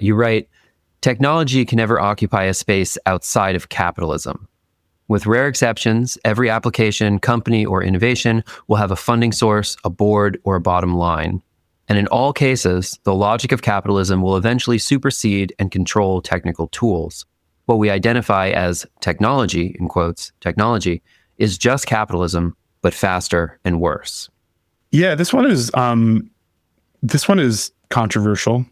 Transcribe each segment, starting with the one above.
You write, technology can never occupy a space outside of capitalism. With rare exceptions, every application, company, or innovation will have a funding source, a board, or a bottom line. And in all cases, the logic of capitalism will eventually supersede and control technical tools. What we identify as technology, in quotes, technology, is just capitalism, but faster and worse. Yeah, this one is controversial.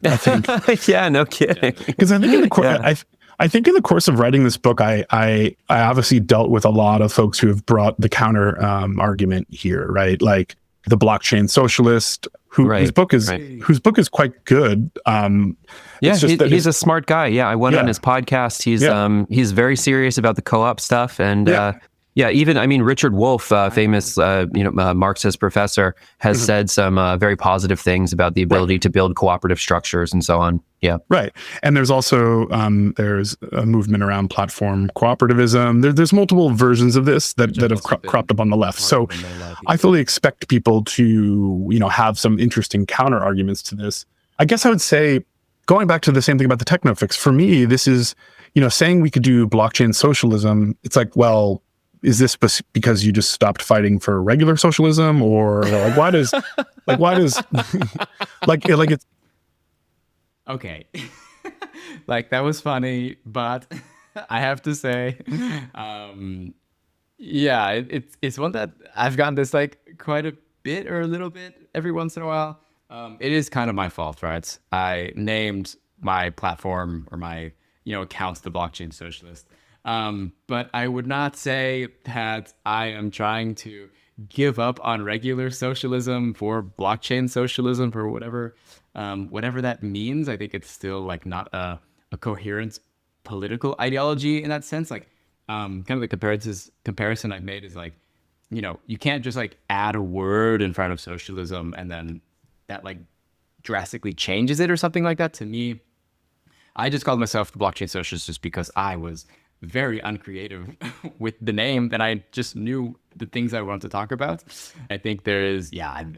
I think. Yeah, no kidding. Because I think I think in the course of writing this book, I obviously dealt with a lot of folks who have brought the counter argument here, right? Like the blockchain socialist, whose book is quite good. Yeah, he's a smart guy. Yeah, I went on his podcast. He's very serious about the co-op stuff, and even Richard Wolff, famous Marxist professor, has said some very positive things about the ability to build cooperative structures and so on. Yeah, right. And there's also there's a movement around platform cooperativism. There's multiple versions of this that have cropped up on the left. So I fully expect people to have some interesting counter arguments to this. I guess I would say, going back to the same thing about the techno fix, for me, this is saying we could do blockchain socialism. It's like, well, is this because you just stopped fighting for regular socialism, or like why does like it's okay. Like, that was funny, but I have to say, it's one that I've gotten this like quite a bit or a little bit every once in a while. It is kind of my fault, right? I named my platform or my account the Blockchain Socialist. But I would not say that I am trying to give up on regular socialism for blockchain socialism, for whatever that means. I think it's still like not a coherent political ideology in that sense. Like, kind of the comparison I've made is like, you can't just like add a word in front of socialism and then that like drastically changes it or something like that. To me, I just called myself the Blockchain Socialist just because I was very uncreative with the name, and I just knew the things I wanted to talk about. I think there is, I've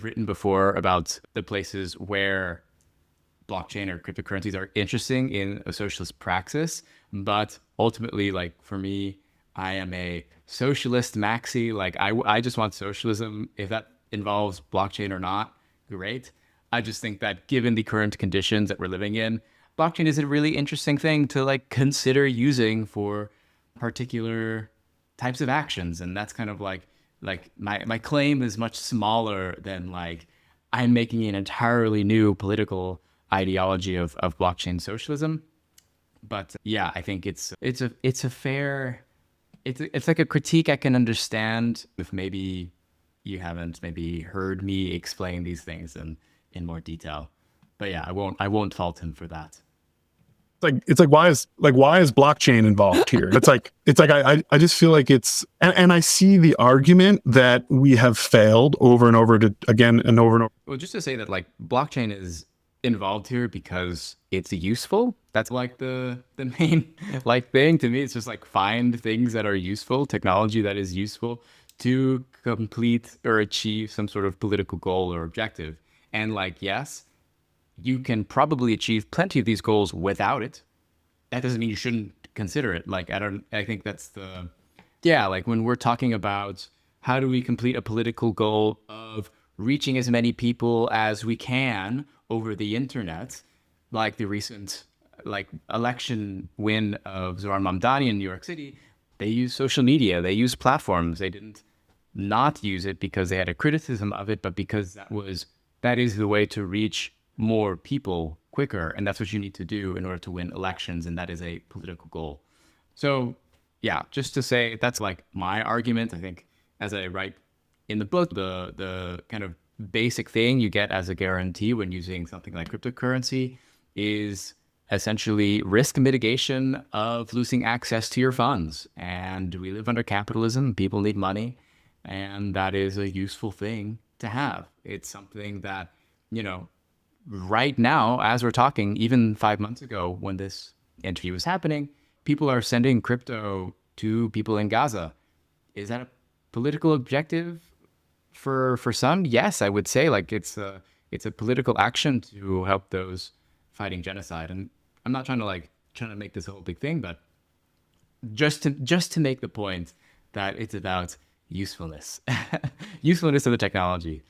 written before about the places where blockchain or cryptocurrencies are interesting in a socialist praxis, but ultimately, like for me, I am a socialist maxi. Like I just want socialism. If that involves blockchain or not, great. I just think that given the current conditions that we're living in, blockchain is a really interesting thing to like consider using for particular types of actions. And that's kind of like my claim is much smaller than like I'm making an entirely new political ideology of blockchain socialism. But yeah, I think it's a fair, it's like a critique I can understand if maybe you haven't maybe heard me explain these things in more detail. But yeah, I won't fault him for that. It's like why is blockchain involved here? I just feel like it's and I see the argument that we have failed over and over again and over. Well, just to say that like blockchain is involved here because it's useful. That's like the main like thing to me. It's just like find things that are useful, technology that is useful to complete or achieve some sort of political goal or objective. And like, yes, you can probably achieve plenty of these goals without it. That doesn't mean you shouldn't consider it. Like, I think that's like when we're talking about how do we complete a political goal of reaching as many people as we can over the internet, like the recent like election win of Zoran Mamdani in New York City, they use social media, they use platforms. They didn't not use it because they had a criticism of it, but because that is the way to reach more people quicker, and that's what you need to do in order to win elections, and that is a political goal. So yeah, just to say that's like my argument. I think as I write in the book, the kind of basic thing you get as a guarantee when using something like cryptocurrency is essentially risk mitigation of losing access to your funds. And we live under capitalism, people need money, and that is a useful thing to have. It's something that, right now, as we're talking, even 5 months ago when this interview was happening, people are sending crypto to people in Gaza. Is that a political objective for some? Yes, I would say like it's a political action to help those fighting genocide. And I'm not trying to make this a whole big thing, but just to make the point that it's about usefulness, usefulness of the technology.